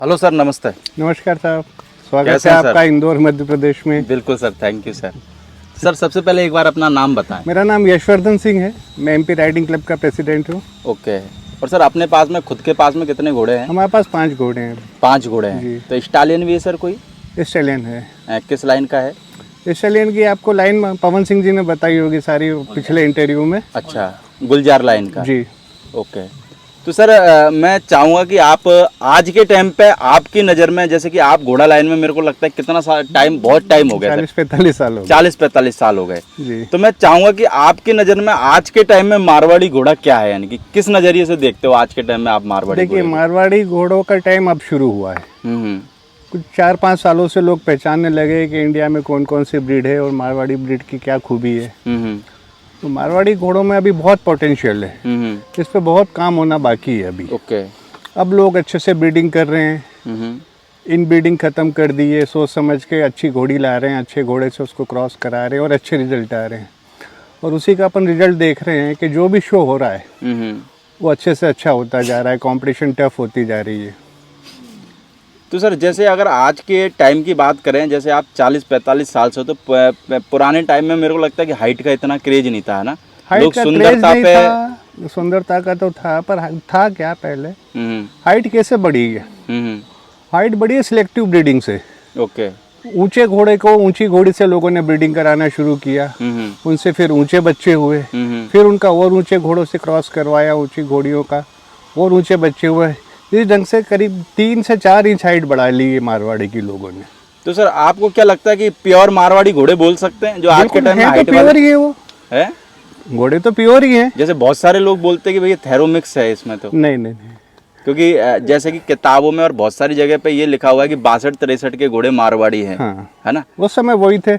Hello sir, नमस्ते। नमस्कार साहब, स्वागत कैसे है हैं सर? आपका इंदौर मध्य प्रदेश में। बिल्कुल sir, thank you sir. Sir सबसे पहले एक बार अपना नाम बताएं। मेरा नाम यशवर्धन सिंह है, मैं एमपी राइडिंग क्लब का प्रेसिडेंट हूँ। ओके। और सर अपने पास में, खुद के पास में कितने घोड़े हैं? हमारे पास 5 घोड़े हैं। 5 घोड़े हैं। जी। तो स्टालियन भी है सर कोई? स्टेलियन है। किस लाइन का है? स्टेलियन की आपको लाइन पवन सिंह जी ने बताई होगी सारी पिछले इंटरव्यू में। अच्छा, गुलजार लाइन का। जी। ओके। तो सर मैं चाहूँगा कि आप आज के टाइम पे आपकी नज़र में, जैसे कि आप घोड़ा लाइन में, मेरे को लगता है कितना टाइम, बहुत टाइम हो गया 40-45 साल हो गए। 40-45 साल हो गए। जी। तो मैं चाहूँगा कि आपकी नज़र में आज के टाइम में मारवाड़ी घोड़ा क्या है, यानी कि किस नज़रिए से देखते हो आज के टाइम में आप मारवाड़ी देखिए, घोड़े को? मारवाड़ी घोड़ों का टाइम अब शुरू हुआ है। हम्म। कुछ 4-5 सालों से लोग पहचानने लगे कि इंडिया में कौन कौन सी ब्रीड है और मारवाड़ी ब्रीड की क्या खूबी है। हम्म। तो मारवाड़ी घोड़ों में अभी बहुत पोटेंशियल है, इस पे बहुत काम होना बाकी है अभी। ओके। अब लोग अच्छे से ब्रीडिंग कर रहे हैं, हम्म। इन ब्रीडिंग ख़त्म कर दी है, सोच समझ के अच्छी घोड़ी ला रहे हैं, अच्छे घोड़े से उसको क्रॉस करा रहे हैं और अच्छे रिजल्ट आ रहे हैं। और उसी का अपन रिजल्ट देख रहे हैं कि जो भी शो हो रहा है वो अच्छे से अच्छा होता जा रहा है, कंपटीशन टफ होती जा रही है। तो सर जैसे अगर आज के टाइम की बात करें, जैसे आप 40-45 साल से, तो पुराने टाइम में मेरे को लगता है कि हाइट का इतना क्रेज नहीं था, है ना? हाइट लोग का सुंदरता क्रेज पे नहीं था, सुंदरता का तो था, पर था क्या पहले? हाइट कैसे बढ़ी है? हाइट बढ़ी है सिलेक्टिव ब्रीडिंग से। ओके। ऊंचे घोड़े को ऊंची घोड़ी से लोगों ने ब्रीडिंग कराना शुरू किया, उनसे फिर ऊंचे बच्चे हुए, फिर उनका और ऊंचे घोड़ों से क्रॉस करवाया, ऊंची घोड़ियों का और ऊंचे बच्चे हुए। इस ढंग से करीब 3 से 4 इंच हाइट बढ़ा ली है मारवाड़ी की लोगों ने। तो सर आपको क्या लगता है कि प्योर मारवाड़ी घोड़े बोल सकते हैं जो आज के टाइम में है? हाइट तो प्योर ही है वो है? घोड़े तो प्योर ही हैं। जैसे बहुत सारे लोग बोलते हैं कि भैया थेरोमिक्स है इसमें, तो नहीं नहीं नहीं, क्योंकि जैसे कि किताबों में और बहुत सारी जगह पे ये लिखा हुआ है कि 62-63 के घोड़े मारवाड़ी हैं। हाँ। है ना? उस समय वही थे,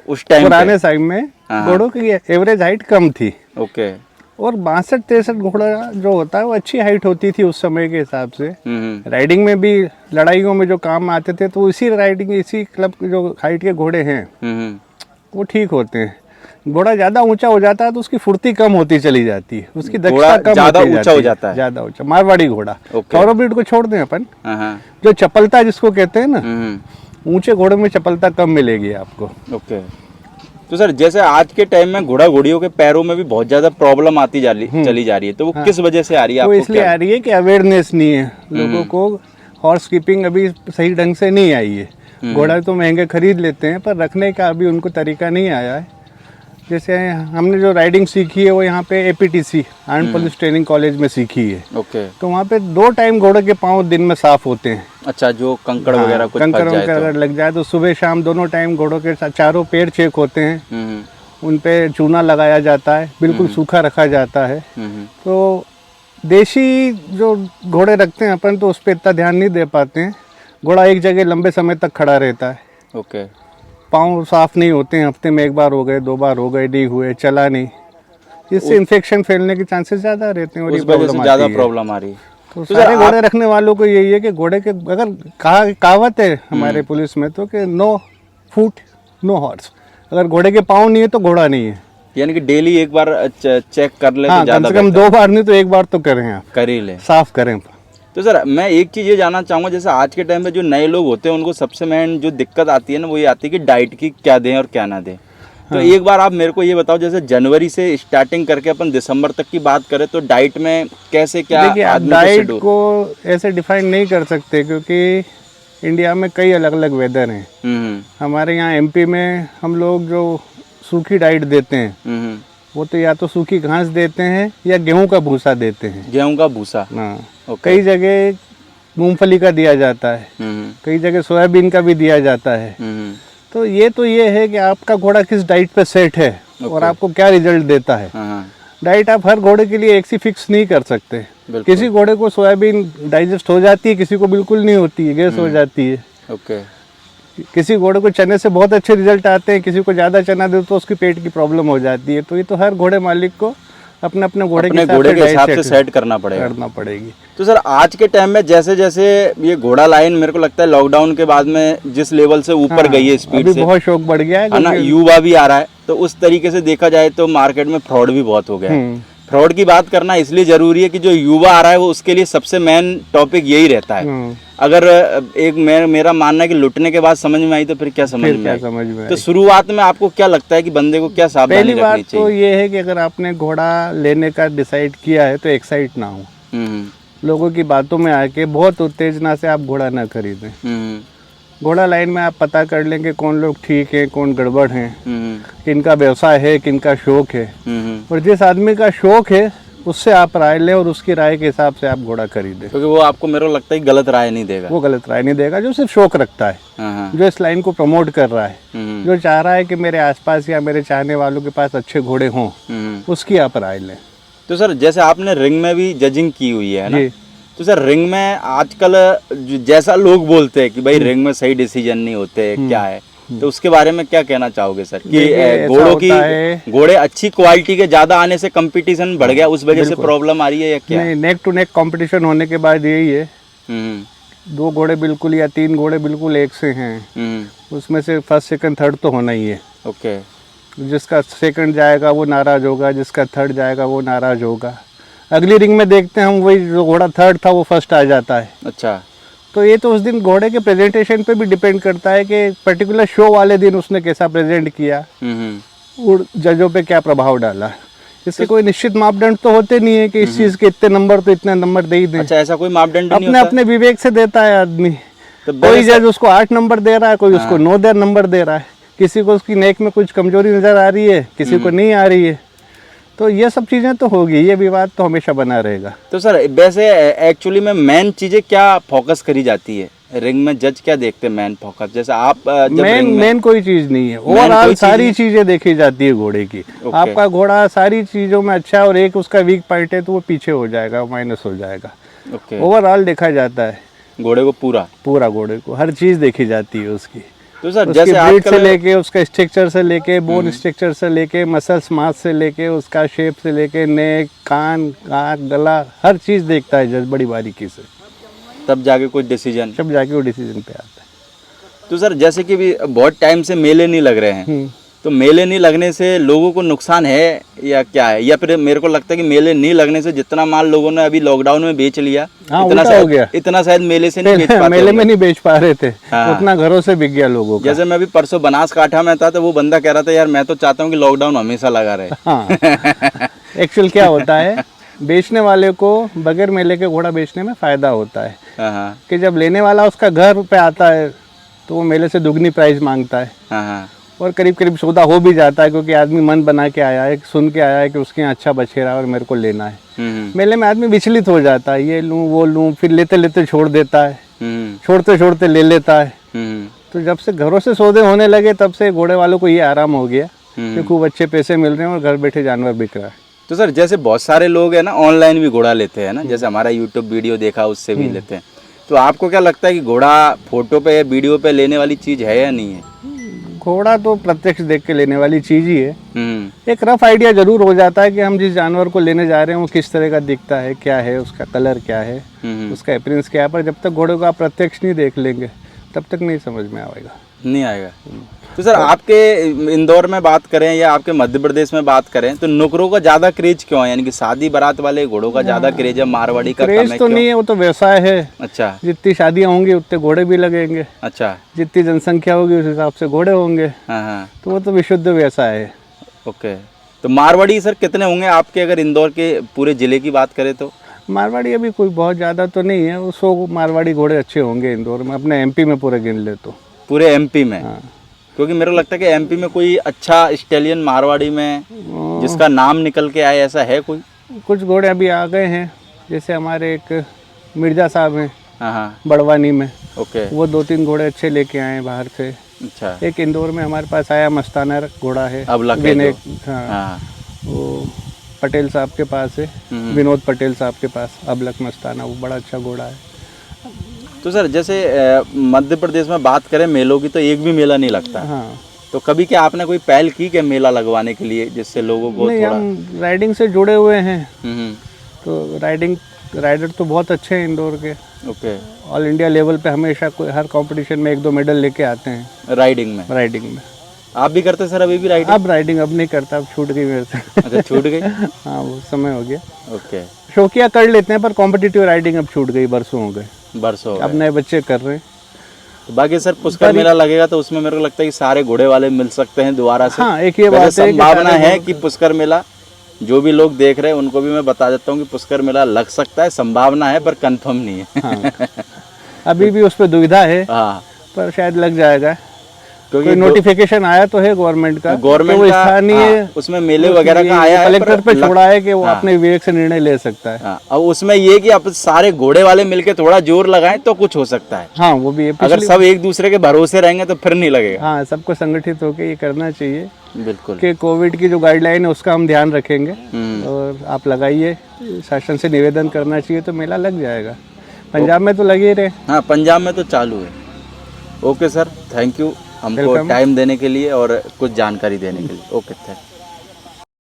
उस टाइम पुराने टाइम में हाँ। घोड़ों की एवरेज हाइट कम थी। ओके। और 62-63 घोड़ा जो होता है वो अच्छी हाइट होती थी उस समय के हिसाब से। राइडिंग में भी, लड़ाइयों में जो काम आते थे, तो इसी राइडिंग, इसी क्लब जो हाइट के घोड़े हैं वो ठीक होते हैं। घोड़ा ज्यादा ऊंचा हो जाता है तो उसकी फुर्ती कम होती चली जाती है, उसकी दक्षता कम ज्यादा होती ऊंचा जाती हो है। जाता है। ज्यादा ऊंचा मारवाड़ी घोड़ा। थॉरोब्रीड को छोड़ दें अपन, जो चपलता जिसको कहते हैं ना, ऊंचे घोड़े में चपलता कम मिलेगी आपको। ओके। तो सर जैसे आज के टाइम में घोड़ा घोड़ियों के पैरों में भी बहुत ज्यादा प्रॉब्लम आती चली जा रही है, तो वो किस वजह से आ रही है? वो आपको इसलिए क्या? आ रही है कि अवेयरनेस नहीं है लोगों को, हॉर्स कीपिंग अभी सही ढंग से नहीं आई है। घोड़ा तो महंगे खरीद लेते हैं, पर रखने का अभी उनको तरीका नहीं आया है। जैसे हमने जो राइडिंग सीखी है वो यहाँ पे APTC armed police training college में सीखी है। ओके। तो वहाँ पे 2 टाइम घोड़े के पाँव दिन में साफ होते हैं। अच्छा, जो कंकड़ वगैरह कुछ कंकड़ फंस जाए वंकड़ अगर लग जाए तो सुबह शाम दोनों टाइम घोड़ों के चारों पैर चेक होते हैं, उन पे चूना लगाया जाता है, बिल्कुल सूखा रखा जाता है। तो देशी जो घोड़े रखते हैं अपन तो उस पर इतना ध्यान नहीं दे पाते हैं। घोड़ा एक जगह लंबे समय तक खड़ा रहता है, ओके। पाँव साफ नहीं होते हैं, हफ्ते में 1 बार हो गए, 2 बार हो गए, नहीं हुए, चला नहीं, इससे इन्फेक्शन फैलने के चांसेस ज़्यादा रहते हैं और ये प्रॉब्लम ज़्यादा प्रॉब्लम आ रही है। तो सारे घोड़े रखने वालों को यही है कि घोड़े के, अगर कहावत है हमारे पुलिस में तो कि नो फूट नो हॉर्स, अगर घोड़े के पाँव नहीं है तो घोड़ा नहीं है। यानी कि डेली एक बार चेक कर ले तो कम से कम 2 बार नहीं तो 1 बार तो करें, आप कर ही ले, साफ करें। तो सर मैं एक चीज़ ये जानना चाहूँगा, जैसे आज के टाइम में जो नए लोग होते हैं उनको सबसे मेन जो दिक्कत आती है ना, वो ये आती है कि डाइट की क्या दें और क्या ना दें। तो एक बार आप मेरे को ये बताओ, जैसे जनवरी से स्टार्टिंग करके अपन दिसंबर तक की बात करें तो डाइट में कैसे क्या? देखिए, आप डाइट को ऐसे डिफाइन नहीं कर सकते क्योंकि इंडिया में कई अलग अलग वेदर हैं। हमारे यहाँ MP में हम लोग जो सूखी डाइट देते हैं वो तो या तो सूखी घास देते हैं या गेहूं का भूसा देते हैं। गेहूं का भूसा, हाँ। कई जगह मूंगफली का दिया जाता है, कई जगह सोयाबीन का भी दिया जाता है। तो ये है कि आपका घोड़ा किस डाइट पे सेट है और आपको क्या रिजल्ट देता है। डाइट आप हर घोड़े के लिए एक सी फिक्स नहीं कर सकते। किसी घोड़े को सोयाबीन डाइजेस्ट हो जाती है, किसी को बिल्कुल नहीं होती है, गैस हो जाती है। ओके। किसी घोड़े को चने से बहुत अच्छे रिजल्ट आते हैं, किसी को ज़्यादा चना दे तो उसकी पेट की प्रॉब्लम हो जाती है। तो ये तो हर घोड़े मालिक को अपने अपने घोड़े के हिसाब से सेट करना पड़ेगी। तो सर आज के टाइम में जैसे जैसे ये घोड़ा लाइन, मेरे को लगता है लॉकडाउन के बाद में जिस लेवल से ऊपर गई है स्पीड से, बहुत शौक बढ़ गया है ना, युवा भी आ रहा है, तो उस तरीके से देखा जाए तो मार्केट में फ्रॉड भी बहुत हो गया है। फ्रॉड की बात करना इसलिए जरूरी है कि जो युवा आ रहा है वो उसके लिए सबसे मेन टॉपिक यही रहता है। अगर एक मेरा मानना है कि लुटने के बाद समझ में आई तो फिर क्या समझ में आई? समझ में तो शुरुआत में आपको क्या लगता है कि बंदे को क्या सावधानी पहली बात रखनी तो चाहिए? ये है कि अगर आपने घोड़ा लेने का डिसाइड किया है तो एक्साइट ना हो। लोगों की बातों में आके बहुत उत्तेजना से आप घोड़ा ना खरीदें। घोड़ा लाइन में आप पता कर लेंगे कौन लोग ठीक है, कौन गड़बड़ है, किनका व्यवसाय है, किनका शौक है। और जिस आदमी का शौक है उससे आप राय लें और उसकी राय के हिसाब से आप घोड़ा खरीदें, क्योंकि वो आपको मेरे को लगता है कि गलत राय नहीं देगा। वो गलत राय नहीं देगा। जो सिर्फ शौक रखता है, जो इस लाइन को प्रमोट कर रहा है, जो चाह रहा है कि मेरे आसपास या मेरे चाहने वालों के पास अच्छे घोड़े हों, उसकी आप राय लें। तो सर जैसे आपने रिंग में भी जजिंग की हुई है ना, तो सर रिंग में आजकल जैसा लोग बोलते हैं कि भाई रिंग में सही डिसीजन नहीं होते, क्या है, तो उसके बारे में क्या कहना चाहोगे सर? कि घोड़े अच्छी क्वालिटी के ज्यादा आने से कंपटीशन बढ़ गया, उस वजह से प्रॉब्लम आ रही है या क्या? नहीं, नेक टू नेक कंपटीशन होने के बाद यही है, 2 घोड़े बिल्कुल या 3 घोड़े बिल्कुल एक से हैं, उसमें से फर्स्ट सेकंड थर्ड तो होना ही है। ओके। जिसका सेकंड जाएगा वो नाराज होगा, जिसका थर्ड जाएगा वो नाराज होगा। अगली रिंग में देखते हैं हम, वही जो घोड़ा थर्ड था वो फर्स्ट आ जाता है। अच्छा। तो ये तो उस दिन घोड़े के प्रेजेंटेशन पे भी डिपेंड करता है कि पर्टिकुलर शो वाले दिन उसने कैसा प्रेजेंट किया और जजों पे क्या प्रभाव डाला। इसके कोई निश्चित मापदंड तो होते नहीं है कि इस चीज के इतने नंबर तो इतने नंबर दे ही दें। अच्छा, ऐसा कोई मापदंड नहीं अपने होता? अपने विवेक से देता है आदमी। तो कोई जज उसको 8 नंबर दे रहा है, कोई उसको 9 नंबर दे रहा है, किसी को उसकी नेक में कुछ कमजोरी नजर आ रही है, किसी को नहीं आ रही है। तो ये सब चीज़ें तो होगी, ये विवाद तो हमेशा बना रहेगा। तो सर वैसे एक्चुअली में मेन चीज़ें क्या फोकस करी जाती है रिंग में? जज क्या देखते हैं मेन फोकस? जैसे आप जब मेन कोई चीज़ नहीं है, ओवरऑल सारी चीज़ें देखी जाती है घोड़े की। आपका घोड़ा सारी चीज़ों में अच्छा है और एक उसका वीक पॉइंट है तो वो पीछे हो जाएगा, माइनस हो जाएगा। ओवरऑल देखा जाता है घोड़े को, पूरा घोड़े को हर चीज़ देखी जाती है उसकी। तो सर जैसे ब्रीड से लेके उसका स्ट्रक्चर से लेके बोन स्ट्रक्चर से लेके मसल्स मास से लेके उसका शेप से लेके नेक, कान, आँख, गला, हर चीज़ देखता है जज बड़ी बारीकी से, तब जाके वो डिसीजन पे आता है। तो सर जैसे कि भी बहुत टाइम से मेले नहीं लग रहे हैं, तो मेले नहीं लगने से लोगों को नुकसान है या क्या है? या फिर मेरे को लगता है कि मेले नहीं लगने से जितना माल लोगों ने अभी लॉकडाउन में बेच लिया, इतना शायद मेले से नहीं बेच पाते। मेले में नहीं बेच पा रहे थे, उतना घरों से बिक गया लोगों का। जैसे मैं अभी परसों बनासकांठा में था तो वो बंदा कह रहा था यार मैं तो चाहता हूँ कि लॉकडाउन हमेशा लगा रहे। एक्चुअल क्या होता है, बेचने वाले को बगैर मेले के घोड़ा बेचने में फायदा होता है कि जब लेने वाला उसका घर पे आता है तो वो मेले से दुगनी प्राइस मांगता है और करीब करीब सौदा हो भी जाता है, क्योंकि आदमी मन बना के आया है, सुन के आया है कि उसके यहाँ अच्छा बछेरा और मेरे को लेना है। मेले में आदमी विचलित हो जाता है, ये लूँ वो लूँ, फिर लेते लेते छोड़ देता है, छोड़ते छोड़ते ले लेता है। तो जब से घरों से सौदे होने लगे तब से घोड़े वालों को ये आराम हो गया कि खूब अच्छे पैसे मिल रहे हैं और घर बैठे जानवर बिक रहा है। तो सर जैसे बहुत सारे लोग है ना ऑनलाइन भी घोड़ा लेते हैं ना, जैसे हमारा यूट्यूब वीडियो देखा उससे भी लेते हैं, तो आपको क्या लगता है कि घोड़ा फोटो पे या वीडियो पे लेने वाली चीज है या नहीं है? घोड़ा तो प्रत्यक्ष देख के लेने वाली चीज ही है। एक रफ आइडिया जरूर हो जाता है कि हम जिस जानवर को लेने जा रहे हैं वो किस तरह का दिखता है, क्या है उसका कलर, क्या है उसका अपीयरेंस क्या है, पर जब तक घोड़े को आप प्रत्यक्ष नहीं देख लेंगे तब तक नहीं समझ में आएगा। तो सर आपके इंदौर में बात करें या आपके मध्य प्रदेश में बात करें तो नुकरों का ज्यादा क्रेज क्यों है? यानी कि शादी बारात वाले घोड़ों का ज्यादा क्रेज है, मारवाड़ी का क्रेज तो नहीं है, वो तो व्यवसाय है। अच्छा। जितनी शादियां होंगी उतने घोड़े भी लगेंगे। अच्छा। जितनी जनसंख्या होगी उस हिसाब से घोड़े होंगे। तो वो तो विशुद्ध व्यवसाय है। ओके। तो मारवाड़ी सर कितने होंगे आपके, अगर इंदौर के पूरे जिले की बात करें तो? मारवाड़ी अभी कोई बहुत ज़्यादा तो नहीं है, 100 मारवाड़ी घोड़े अच्छे होंगे इंदौर में, अपने एमपी में पूरे गिन ले तो। पूरे एमपी में? क्योंकि मेरे को लगता है कि एमपी में कोई अच्छा स्टैलियन मारवाड़ी में जिसका नाम निकल के आए, ऐसा है कोई? कुछ घोड़े अभी आ गए हैं, जैसे हमारे एक मिर्जा साहब हैं बड़वानी में। ओके। वो 2-3 घोड़े अच्छे लेके आए हैं बाहर से। अच्छा। एक इंदौर में हमारे पास आया मस्ताना घोड़ा है, वो पटेल साहब के पास है, विनोद पटेल साहब के पास अबलक मस्ताना, वो बड़ा अच्छा घोड़ा है। तो सर जैसे मध्य प्रदेश में बात करें मेलों की तो एक भी मेला नहीं लगता। तो कभी क्या आपने कोई पहल की कि मेला लगवाने के लिए, जिससे लोगों को नहीं, थोड़ा? हम राइडिंग से जुड़े हुए हैं, तो राइडर तो बहुत अच्छे हैं इंदौर के। ओके। ऑल इंडिया लेवल पे हमेशा हर कंपटीशन में 1-2 मेडल लेके आते हैं राइडिंग में। आप भी करते सर अभी भी राइडिंग? अब राइडिंग अब नहीं करता, अब छूट गई मेरे से। अच्छा, छूट गई? हाँ वो समय हो गया। ओके, शौकिया कर लेते हैं पर कॉम्पिटिटिव राइडिंग अब छूट गई, बरसों हो गए। बरसों हो अब गए। नए बच्चे कर रहे हैं। तो बाकी सर पुष्कर मेला लगेगा तो उसमें मेरे को लगता है कि सारे घोड़े वाले मिल सकते हैं दोबारा से। हाँ एक ये वैसे बात है कि संभावना सारे है कि पुष्कर मेला, जो भी लोग देख रहे हैं उनको भी मैं बता देता हूँ कि पुष्कर मेला लग सकता है, संभावना है पर कंफर्म नहीं है। हाँ अभी भी उस पर दुविधा है, हाँ, पर शायद लग जाएगा। कोई क्योंकि नोटिफिकेशन आया तो है गवर्नमेंट का, गवर्नमेंट तो वो का, स्थानीय हाँ, उसमें मेले वगैरह का आया है, कलेक्टर पे छोड़ा है कि वो हाँ, अपने विवेक से निर्णय ले सकता है। हाँ, अब उसमें ये कि अब सारे घोड़े वाले मिलके थोड़ा जोर लगाएं तो कुछ हो सकता है। हाँ वो भी है। अगर सब एक दूसरे के भरोसे रहेंगे तो फिर नहीं लगेगा। हाँ सबको संगठित होकर ये करना चाहिए बिल्कुल। कि कोविड की जो गाइडलाइन है उसका हम ध्यान रखेंगे और आप लगाइए, शासन से निवेदन करना चाहिए तो मेला लग जाएगा। पंजाब में तो लगे ही रहे। हाँ, पंजाब में तो चालू है। ओके सर, थैंक यू हमको टाइम देने के लिए और कुछ जानकारी देने के लिए। Okay, thank